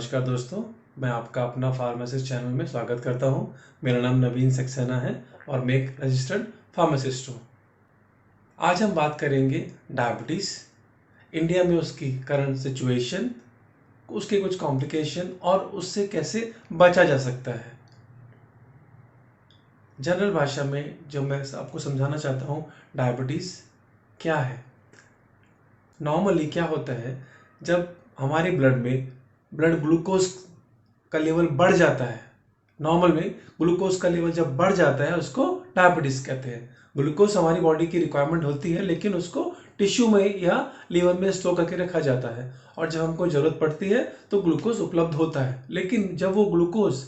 नमस्कार दोस्तों, मैं आपका अपना फार्मासिस्ट चैनल में स्वागत करता हूं। मेरा नाम नवीन सक्सेना है और मैं एक रजिस्टर्ड फार्मासिस्ट हूं। आज हम बात करेंगे डायबिटीज़, इंडिया में उसकी करंट सिचुएशन, उसके कुछ कॉम्प्लिकेशन और उससे कैसे बचा जा सकता है। जनरल भाषा में जो मैं आपको समझाना चाहता हूं, डायबिटीज़ क्या है। नॉर्मली क्या होता है, जब हमारे ब्लड में ब्लड ग्लूकोज का लेवल बढ़ जाता है, नॉर्मल में ग्लूकोज का लेवल जब बढ़ जाता है उसको डायबिटीज कहते हैं। ग्लूकोज हमारी बॉडी की रिक्वायरमेंट होती है, लेकिन उसको टिश्यू में या लीवर में स्टोर करके रखा जाता है और जब हमको जरूरत पड़ती है तो ग्लूकोज उपलब्ध होता है। लेकिन जब वो ग्लूकोज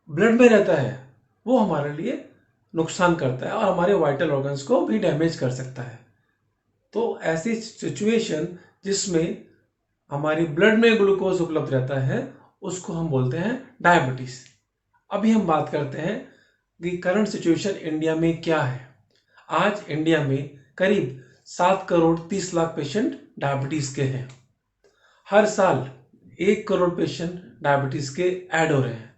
ब्लड में रहता है वो हमारे लिए नुकसान करता है और हमारे वाइटल ऑर्गन्स को भी डैमेज कर सकता है। तो ऐसी सिचुएशन जिसमें हमारी ब्लड में ग्लूकोज उपलब्ध रहता है उसको हम बोलते हैं डायबिटीज। अभी हम बात करते हैं कि करंट सिचुएशन इंडिया में क्या है। आज इंडिया में करीब 7 करोड़ 30 लाख पेशेंट डायबिटीज के हैं। हर साल 1 करोड़ पेशेंट डायबिटीज के ऐड हो रहे हैं।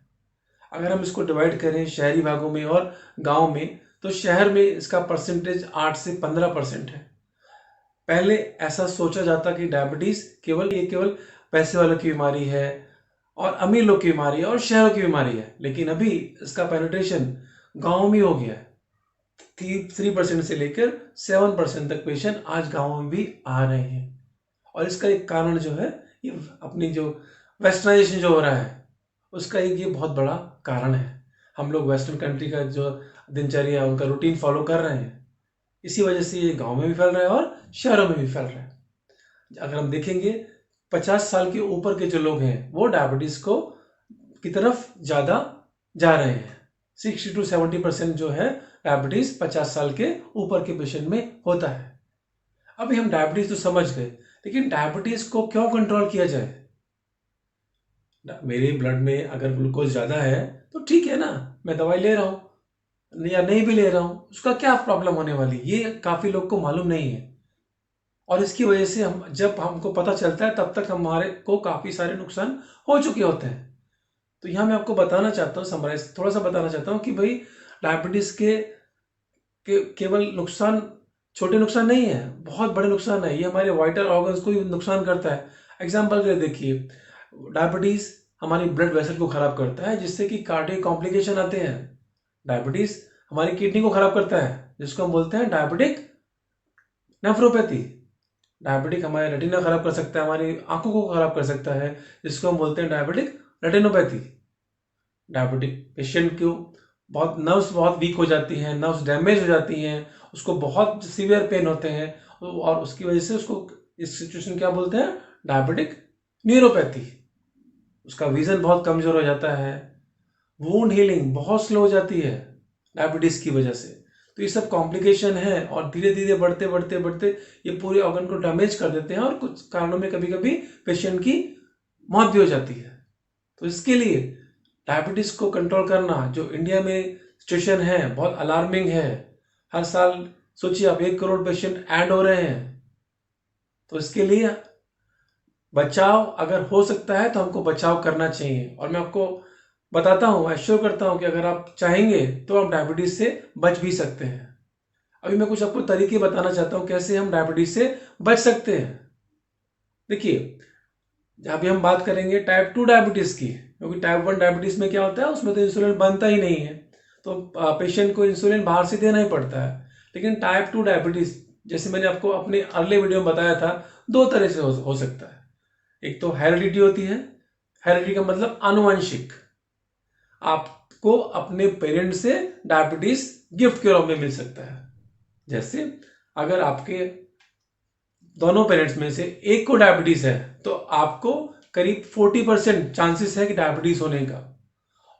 अगर हम इसको डिवाइड करें शहरी भागों में और गांव में, तो शहर में इसका परसेंटेज 8 से 15% है। पहले ऐसा सोचा जाता कि डायबिटीज केवल पैसे वालों की बीमारी है और अमीर लोग की बीमारी है और शहरों की बीमारी है, लेकिन अभी इसका पेनिट्रेशन गांव में हो गया है। 3% से लेकर 7% तक पेशेंट आज गांव में भी आ रहे हैं। और इसका एक कारण जो है, ये अपनी जो वेस्टर्नाइजेशन जो हो रहा है उसका एक ये बहुत बड़ा कारण है। हम लोग वेस्टर्न कंट्री का जो दिनचर्या उनका रूटीन फॉलो कर रहे हैं, इसी वजह से ये गांव में भी फैल रहा है और शहरों में भी फैल रहा है। अगर हम देखेंगे 50 साल के ऊपर के जो लोग हैं वो डायबिटीज की तरफ ज्यादा जा रहे हैं। 60 to 70% जो है डायबिटीज 50 साल के ऊपर के पेशेंट में होता है। अभी हम डायबिटीज तो समझ गए, लेकिन डायबिटीज को क्यों कंट्रोल किया जाए। मेरे ब्लड में अगर ग्लूकोज ज्यादा है तो ठीक है ना, मैं दवाई ले रहा हूं या नहीं भी ले रहा हूं, उसका क्या प्रॉब्लम होने वाली, ये काफी लोग को मालूम नहीं है। और इसकी वजह से जब हमको पता चलता है तब तक हमारे को काफी सारे नुकसान हो चुके होते हैं। तो यहाँ मैं आपको बताना चाहता हूँ, समराइज थोड़ा सा बताना चाहता हूँ कि भाई डायबिटीज के केवल नुकसान छोटे नुकसान नहीं है, बहुत बड़े नुकसान है। ये हमारे वाइटल ऑर्गन्स को नुकसान करता है। एग्जाम्पल के लिए देखिए, डायबिटीज हमारी ब्लड वेसल को खराब करता है जिससे कि कार्डियक कॉम्प्लिकेशन आते हैं। डायबिटीज हमारी किडनी को खराब करता है जिसको हम बोलते हैं डायबिटिक नेफ्रोपैथी। डायबिटिक हमारे रेटिना खराब कर सकता है, हमारी आंखों को खराब कर सकता है जिसको हम बोलते हैं डायबिटिक रेटिनोपैथी। डायबिटिक पेशेंट को नर्व्स बहुत वीक हो जाती हैं, नर्व्स डैमेज हो जाती हैं, उसको बहुत सीवियर पेन होते हैं और उसकी वजह से उसको इस सिचुएशन क्या बोलते हैं, डायबिटिक न्यूरोपैथी। उसका विजन बहुत कमजोर हो जाता है, वुंड हीलिंग बहुत स्लो हो जाती है डायबिटीज की वजह से। तो ये सब कॉम्प्लिकेशन है और धीरे धीरे बढ़ते बढ़ते बढ़ते ये पूरे ऑर्गन को डैमेज कर देते हैं और कुछ कारणों में कभी कभी पेशेंट की मौत भी हो जाती है। तो इसके लिए डायबिटीज को कंट्रोल करना जो इंडिया में सिचुएशन है बहुत अलार्मिंग है। हर साल सोचिए आप 1 करोड़ पेशेंट ऐड हो रहे हैं। तो इसके लिए बचाव अगर हो सकता है तो हमको बचाव करना चाहिए। और मैं आपको बताता हूँ, एश्योर करता हूँ कि अगर आप चाहेंगे तो आप डायबिटीज से बच भी सकते हैं। अभी मैं कुछ आपको तरीके बताना चाहता हूँ कैसे हम डायबिटीज से बच सकते हैं। देखिए, अभी हम बात करेंगे टाइप 2 डायबिटीज की, क्योंकि टाइप 1 डायबिटीज में क्या होता है, उसमें तो इंसुलिन बनता ही नहीं है, तो पेशेंट को इंसुलिन बाहर से देना ही पड़ता है। लेकिन टाइप 2 डायबिटीज जैसे मैंने आपको अपने अगले वीडियो में बताया था, 2 तरह से हो सकता है। एक तो हेरिडिटी होती है। हेरिडिटी का मतलब आनुवंशिक, आपको अपने पेरेंट से डायबिटीज गिफ्ट के रूप में मिल सकता है। जैसे अगर आपके दोनों पेरेंट्स में से एक को डायबिटीज है तो आपको करीब 40% चांसेस है कि डायबिटीज होने का,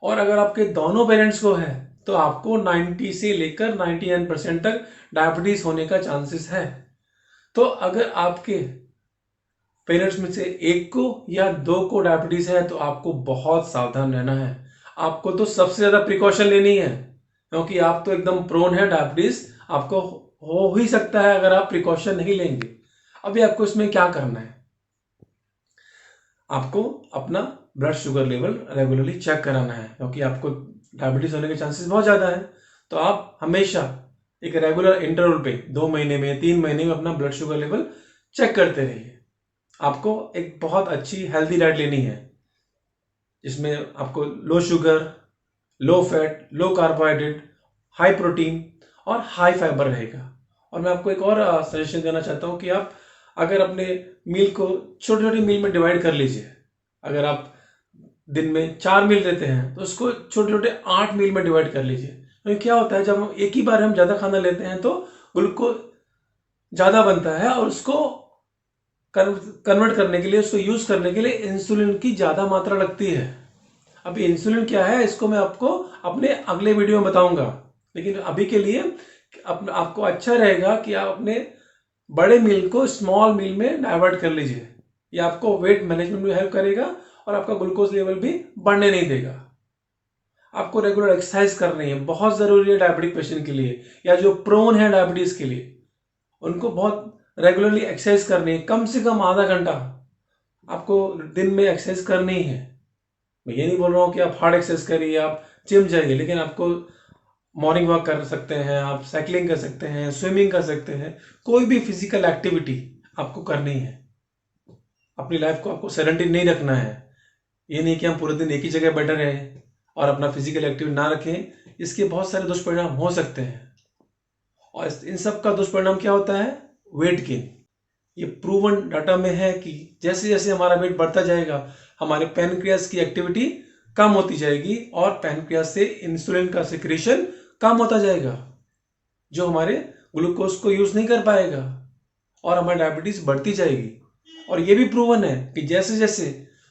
और अगर आपके दोनों पेरेंट्स को है तो आपको 90 से लेकर 99% तक डायबिटीज होने का चांसेस है। तो अगर आपके पेरेंट्स में से एक को या 2 को डायबिटीज है तो आपको बहुत सावधान रहना है। आपको तो सबसे ज्यादा प्रिकॉशन लेनी है, क्योंकि आप तो एकदम प्रोन है, डायबिटीज आपको हो ही सकता है अगर आप प्रिकॉशन नहीं लेंगे। अभी आपको इसमें क्या करना है, आपको अपना blood sugar level regularly check कराना है, क्योंकि आपको डायबिटीज होने के चांसेस बहुत ज़्यादा है। तो आप हमेशा एक रेगुलर इंटरवल पे 2 महीने में 3 महीने में अपना ब्लड शुगर लेवल चेक करते रहिए। आपको एक बहुत अच्छी हेल्दी डाइट लेनी है, जिसमें आपको लो शुगर, लो फैट, लो कार्बोहाइड्रेट, हाई प्रोटीन और हाई फाइबर रहेगा। और मैं आपको एक और सजेशन देना चाहता हूँ कि आप अगर अपने मील को छोटे छोटे मील में डिवाइड कर लीजिए। अगर आप दिन में 4 मील लेते हैं तो उसको छोटे छोटे 8 मील में डिवाइड कर लीजिए। तो क्या होता है, जब हम एक ही बार हम ज़्यादा खाना लेते हैं तो ग्लूकोज ज़्यादा बनता है और उसको कन्वर्ट करने के लिए, उसको यूज़ करने के लिए इंसुलिन की ज़्यादा मात्रा लगती है। अब इंसुलिन क्या है इसको मैं आपको अपने अगले वीडियो में बताऊंगा, लेकिन अभी के लिए आपको अच्छा रहेगा कि आप अपने बड़े मील को स्मॉल मील में डाइवर्ट कर लीजिए। ये आपको वेट मैनेजमेंट में हेल्प करेगा और आपका ग्लूकोज लेवल भी बढ़ने नहीं देगा। आपको रेगुलर एक्सरसाइज करनी है, बहुत ज़रूरी है डायबिटिक पेशेंट के लिए, या जो प्रोन है डायबिटीज़ के लिए, उनको बहुत रेगुलरली एक्सरसाइज करनी है। कम से कम आधा घंटा आपको दिन में एक्सरसाइज करनी है। मैं ये नहीं बोल रहा हूँ कि आप हार्ड एक्सरसाइज करिए, आप जिम जाइए, लेकिन आपको मॉर्निंग वॉक कर सकते हैं, आप साइकिलिंग कर सकते हैं, स्विमिंग कर सकते हैं, कोई भी फिजिकल एक्टिविटी आपको करनी है। अपनी लाइफ को आपको सेडेंटरी नहीं रखना है। ये नहीं कि हम पूरे दिन एक ही जगह बैठे रहें और अपना फिजिकल एक्टिविटी ना रखें। इसके बहुत सारे दुष्परिणाम हो सकते हैं, और इन सब का दुष्परिणाम क्या होता है? Weight gain. ये प्रूवन डाटा में है कि जैसे जैसे हमारा वेट बढ़ता जाएगा, हमारे पैनक्रियास की एक्टिविटी कम होती जाएगी और पैनक्रियास से इंसुलिन का सिक्रेशन कम होता जाएगा, जो हमारे ग्लूकोज को यूज नहीं कर पाएगा और हमारी डायबिटीज बढ़ती जाएगी। और ये भी प्रूवन है कि जैसे जैसे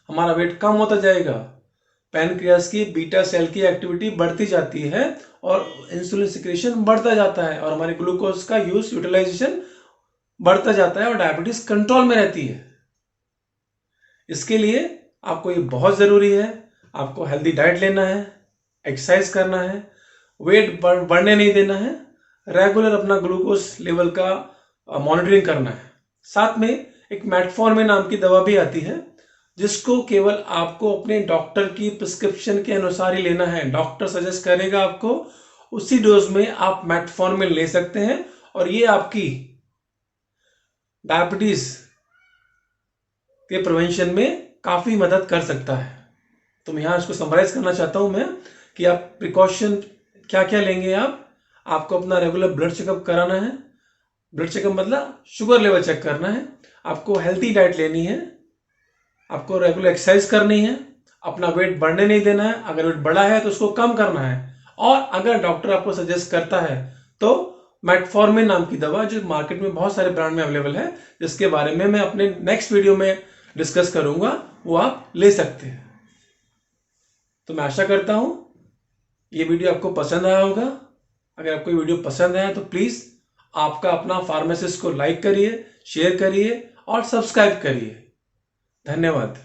हमारा वेट कम होता जाएगा, पैनक्रियास की बीटा सेल की एक्टिविटी बढ़ती जाती है और इंसुलिन सिक्रेशन बढ़ता जाता है और हमारे ग्लूकोज का यूज यूटिलाइजेशन बढ़ता जाता है और डायबिटीज कंट्रोल में रहती है। इसके लिए आपको ये बहुत ज़रूरी है, आपको हेल्दी डाइट लेना है, एक्सरसाइज करना है, वेट बढ़ने नहीं देना है, रेगुलर अपना ग्लूकोज लेवल का मॉनिटरिंग करना है। साथ में एक मेटफॉर्मिन नाम की दवा भी आती है, जिसको केवल आपको अपने डॉक्टर की प्रिस्क्रिप्शन के अनुसार ही लेना है। डॉक्टर सजेस्ट करेगा आपको, उसी डोज में आप मेटफॉर्मिन ले सकते हैं और ये आपकी डायबिटीज के प्रिवेंशन में काफ़ी मदद कर सकता है। तो मैं यहाँ इसको समराइज करना चाहता हूँ मैं कि आप प्रिकॉशन क्या क्या लेंगे। आपको अपना रेगुलर ब्लड चेकअप कराना है। ब्लड चेकअप मतलब शुगर लेवल चेक करना है। आपको हेल्थी डाइट लेनी है, आपको रेगुलर एक्सरसाइज करनी है, अपना वेट बढ़ने नहीं देना है। अगर वेट बढ़ा है तो उसको कम करना है, और अगर डॉक्टर आपको सजेस्ट करता है तो मेटफॉर्मिन नाम की दवा, जो मार्केट में बहुत सारे ब्रांड में अवेलेबल है, जिसके बारे में मैं अपने नेक्स्ट वीडियो में डिस्कस करूंगा, वो आप ले सकते हैं। तो मैं आशा करता हूं ये वीडियो आपको पसंद आया होगा। अगर आपको ये वीडियो पसंद आया तो प्लीज आपका अपना फार्मासिस्ट को लाइक करिए, शेयर करिए और सब्सक्राइब करिए। धन्यवाद।